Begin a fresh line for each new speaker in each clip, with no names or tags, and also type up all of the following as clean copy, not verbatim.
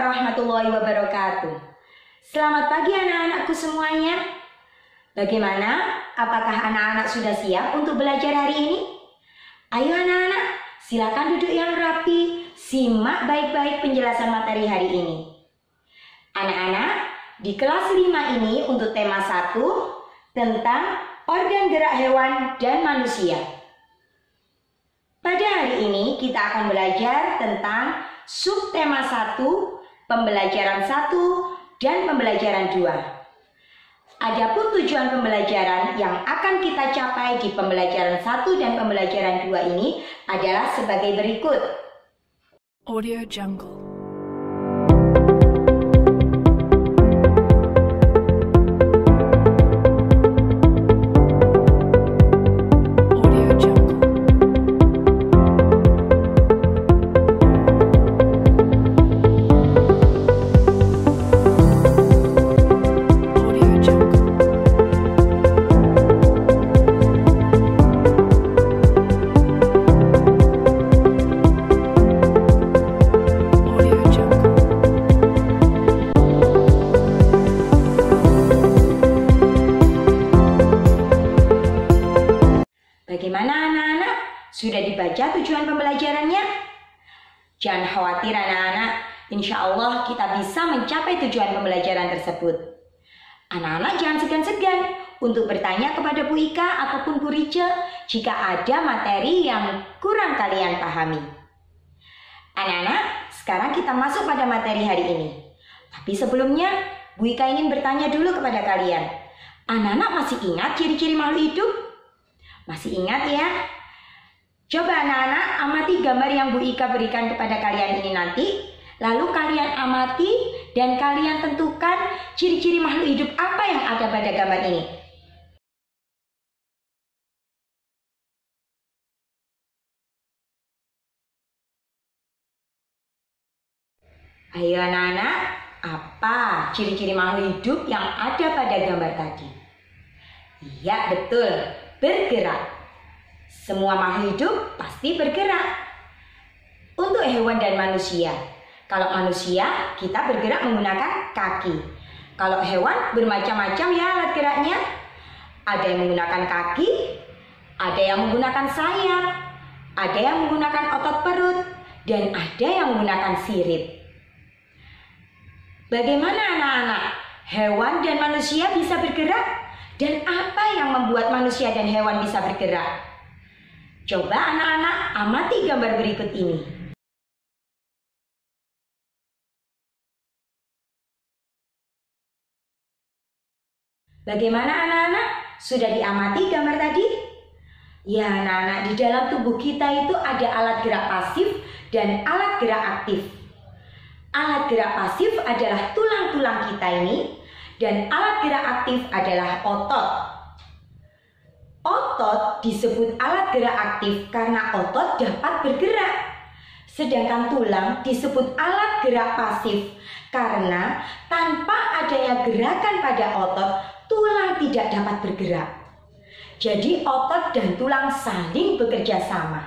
warahmatullahi wabarakatuh. Selamat pagi anak-anakku semuanya. Bagaimana? Apakah anak-anak sudah siap untuk belajar hari ini? Ayo anak-anak, silakan duduk yang rapi, simak baik-baik penjelasan materi hari ini. Anak-anak, di kelas 5 ini untuk tema 1 tentang organ gerak hewan dan manusia. Pada hari ini kita akan belajar tentang subtema 1, pembelajaran 1, dan pembelajaran 2. Adapun tujuan pembelajaran yang akan kita capai di pembelajaran 1 dan pembelajaran 2 ini adalah sebagai berikut.
Audio Jungle.
Bagaimana anak-anak? Sudah dibaca tujuan pembelajarannya? Jangan khawatir anak-anak, insya Allah kita bisa mencapai tujuan pembelajaran tersebut. Anak-anak jangan segan-segan untuk bertanya kepada Bu Ika ataupun Bu Rice jika ada materi yang kurang kalian pahami. Anak-anak, sekarang kita masuk pada materi hari ini. Tapi sebelumnya, Bu Ika ingin bertanya dulu kepada kalian. Anak-anak masih ingat ciri-ciri makhluk hidup? Masih ingat ya? Coba anak-anak amati gambar yang Bu Ika berikan kepada kalian ini nanti. Lalu kalian amati dan kalian tentukan ciri-ciri makhluk hidup apa yang ada pada gambar ini. Ayo anak-anak, apa ciri-ciri makhluk hidup yang ada pada gambar tadi? Iya betul. Bergerak. Semua makhluk hidup pasti bergerak. Untuk hewan dan manusia, kalau manusia kita bergerak menggunakan kaki. Kalau hewan bermacam-macam ya alat geraknya. Ada yang menggunakan kaki, ada yang menggunakan sayap, ada yang menggunakan otot perut, dan ada yang menggunakan sirip. Bagaimana anak-anak? Hewan dan manusia bisa bergerak? Dan apa yang membuat manusia dan hewan bisa bergerak? Coba anak-anak amati gambar berikut ini. Bagaimana anak-anak? Sudah diamati gambar tadi? Ya anak-anak, di dalam tubuh kita itu ada alat gerak pasif dan alat gerak aktif. Alat gerak pasif adalah tulang-tulang kita ini. Dan alat gerak aktif adalah otot. Otot disebut alat gerak aktif karena otot dapat bergerak. Sedangkan tulang disebut alat gerak pasif karena tanpa adanya gerakan pada otot, tulang tidak dapat bergerak. Jadi otot dan tulang saling bekerja sama.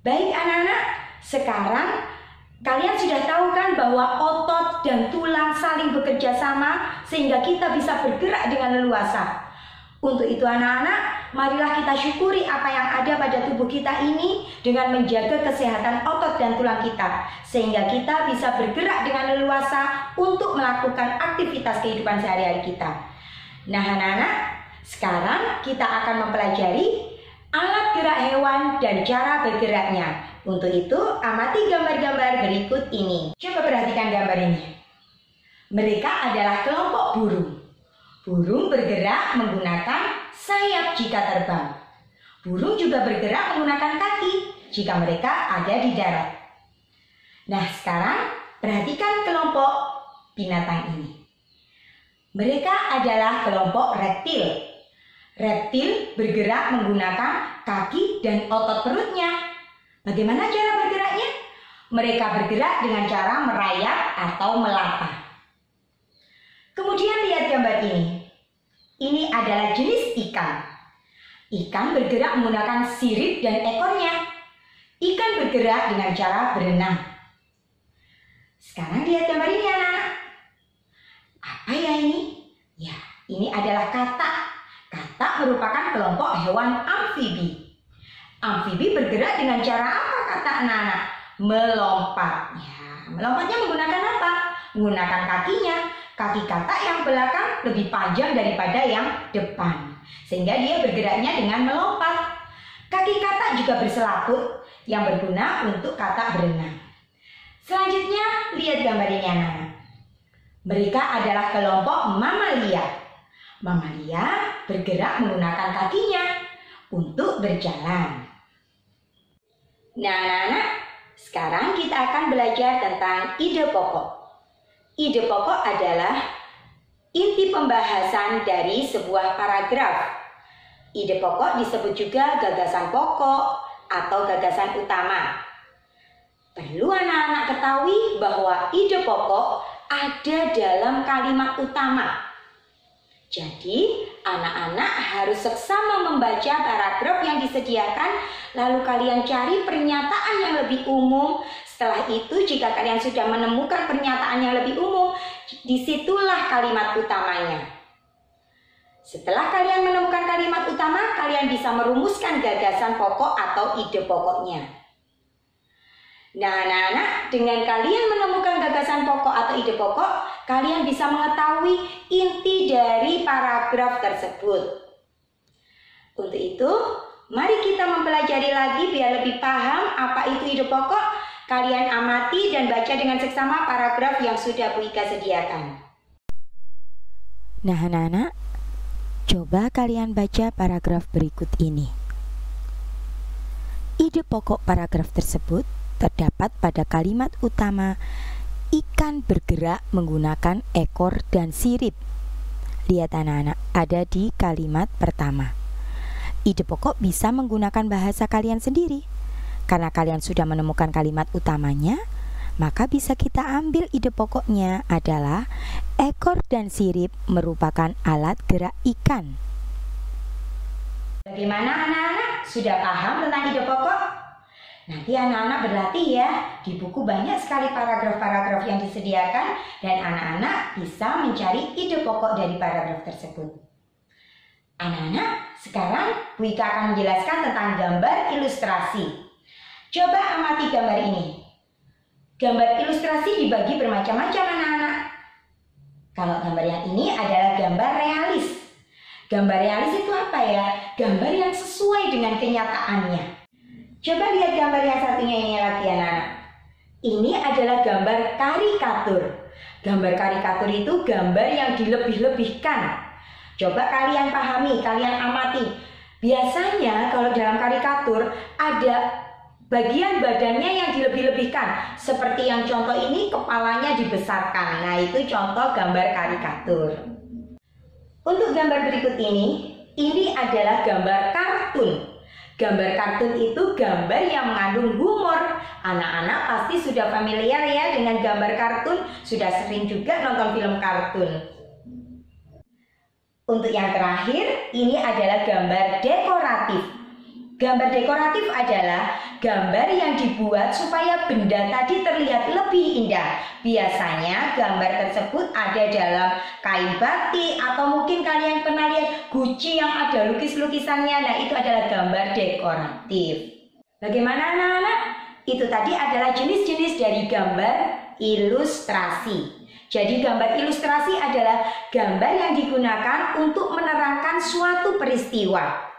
Baik anak-anak, sekarang kalian sudah tahu kan bahwa otot dan tulang saling bekerja sama sehingga kita bisa bergerak dengan leluasa. Untuk itu anak-anak, marilah kita syukuri apa yang ada pada tubuh kita ini dengan menjaga kesehatan otot dan tulang kita. Sehingga kita bisa bergerak dengan leluasa untuk melakukan aktivitas kehidupan sehari-hari kita. Nah anak-anak, sekarang kita akan mempelajari alat gerak hewan dan cara bergeraknya. Untuk itu, amati gambar-gambar berikut ini. Coba perhatikan gambar ini. Mereka adalah kelompok burung. Burung bergerak menggunakan sayap jika terbang. Burung juga bergerak menggunakan kaki jika mereka ada di darat. Nah, sekarang perhatikan kelompok binatang ini. Mereka adalah kelompok reptil. Reptil bergerak menggunakan kaki dan otot perutnya. Bagaimana cara bergeraknya? Mereka bergerak dengan cara merayap atau melapah. Kemudian lihat gambar ini. Ini adalah jenis ikan. Ikan bergerak menggunakan sirip dan ekornya. Ikan bergerak dengan cara berenang. Sekarang lihat gambar ini anak-anak. Apa ya ini? Ya, ini adalah katak. Katak merupakan kelompok hewan amfibi. Amfibi bergerak dengan cara apa kata anak-anak? Melompat. Ya, melompatnya menggunakan apa? Menggunakan kakinya. Kaki katak yang belakang lebih panjang daripada yang depan. Sehingga dia bergeraknya dengan melompat. Kaki katak juga berselaput yang berguna untuk katak berenang. Selanjutnya, lihat gambar ini anak-anak. Mereka adalah kelompok mamalia. Mamalia bergerak menggunakan kakinya untuk berjalan. Nah anak-anak, sekarang kita akan belajar tentang ide pokok. Ide pokok adalah inti pembahasan dari sebuah paragraf. Ide pokok disebut juga gagasan pokok atau gagasan utama. Perlu anak-anak ketahui bahwa ide pokok ada dalam kalimat utama. Jadi, anak-anak harus seksama membaca paragraf yang disediakan, lalu kalian cari pernyataan yang lebih umum. Setelah itu, jika kalian sudah menemukan pernyataan yang lebih umum, disitulah kalimat utamanya. Setelah kalian menemukan kalimat utama, kalian bisa merumuskan gagasan pokok atau ide pokoknya. Nah anak-anak, dengan kalian menemukan gagasan pokok atau ide pokok, kalian bisa mengetahui inti dari paragraf tersebut. Untuk itu, mari kita mempelajari lagi biar lebih paham apa itu ide pokok. Kalian amati dan baca dengan seksama paragraf yang sudah Bu Ika sediakan.
Nah anak-anak, coba kalian baca paragraf berikut ini. Ide pokok paragraf tersebut terdapat pada kalimat utama ikan bergerak menggunakan ekor dan sirip. Lihat anak-anak, ada di kalimat pertama. Ide pokok bisa menggunakan bahasa kalian sendiri. Karena kalian sudah menemukan kalimat utamanya, maka bisa kita ambil ide pokoknya adalah ekor dan sirip merupakan alat gerak ikan.
Bagaimana anak-anak? Sudah paham tentang ide pokok? Nanti anak-anak berlatih ya. Di buku banyak sekali paragraf-paragraf yang disediakan dan anak-anak bisa mencari ide pokok dari paragraf tersebut. Anak-anak, sekarang Bu Ika akan menjelaskan tentang gambar ilustrasi. Coba amati gambar ini. Gambar ilustrasi dibagi bermacam-macam anak-anak. Kalau gambar yang ini adalah gambar realis. Gambar realis itu apa ya? Gambar yang sesuai dengan kenyataannya. Coba lihat gambar yang satunya ini lagi anak-anak. Ini adalah gambar karikatur. Gambar karikatur itu gambar yang dilebih-lebihkan. Coba kalian pahami, kalian amati. Biasanya kalau dalam karikatur ada bagian badannya yang dilebih-lebihkan. Seperti yang contoh ini, kepalanya dibesarkan. Nah itu contoh gambar karikatur. Untuk gambar berikut ini adalah gambar kartun. Gambar kartun itu gambar yang mengandung humor. Anak-anak pasti sudah familiar ya dengan gambar kartun, sudah sering juga nonton film kartun. Untuk yang terakhir, ini adalah gambar dekoratif. Gambar dekoratif adalah gambar yang dibuat supaya benda tadi terlihat lebih indah. Biasanya gambar tersebut ada dalam kain batik atau mungkin kalian pernah lihat guci yang ada lukis-lukisannya. Nah, itu adalah gambar dekoratif. Bagaimana anak-anak? Itu tadi adalah jenis-jenis dari gambar ilustrasi. Jadi gambar ilustrasi adalah gambar yang digunakan untuk menerangkan suatu peristiwa.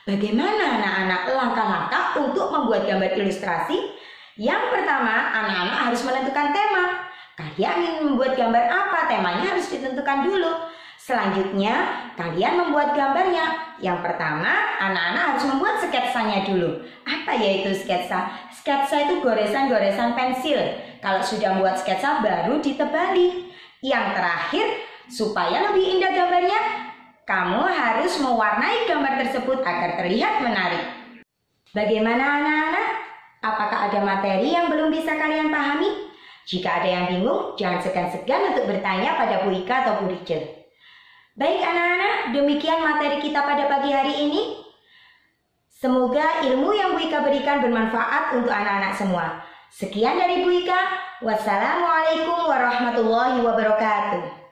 Bagaimana anak-anak langkah-langkah untuk membuat gambar ilustrasi? Yang pertama, anak-anak harus menentukan tema. Kalian ingin membuat gambar apa? Temanya harus ditentukan dulu. Selanjutnya, kalian membuat gambarnya. Yang pertama, anak-anak harus membuat sketsanya dulu. Apa yaitu sketsa? Sketsa itu goresan-goresan pensil. Kalau sudah membuat sketsa, baru ditebali. Yang terakhir, supaya lebih indah gambarnya, kamu harus mewarnai gambar tersebut agar terlihat menarik. Bagaimana anak-anak? Apakah ada materi yang belum bisa kalian pahami? Jika ada yang bingung, jangan segan-segan untuk bertanya pada Bu Ika atau Bu Rachel. Baik anak-anak, demikian materi kita pada pagi hari ini. Semoga ilmu yang Bu Ika berikan bermanfaat untuk anak-anak semua. Sekian dari Bu Ika. Wassalamualaikum warahmatullahi wabarakatuh.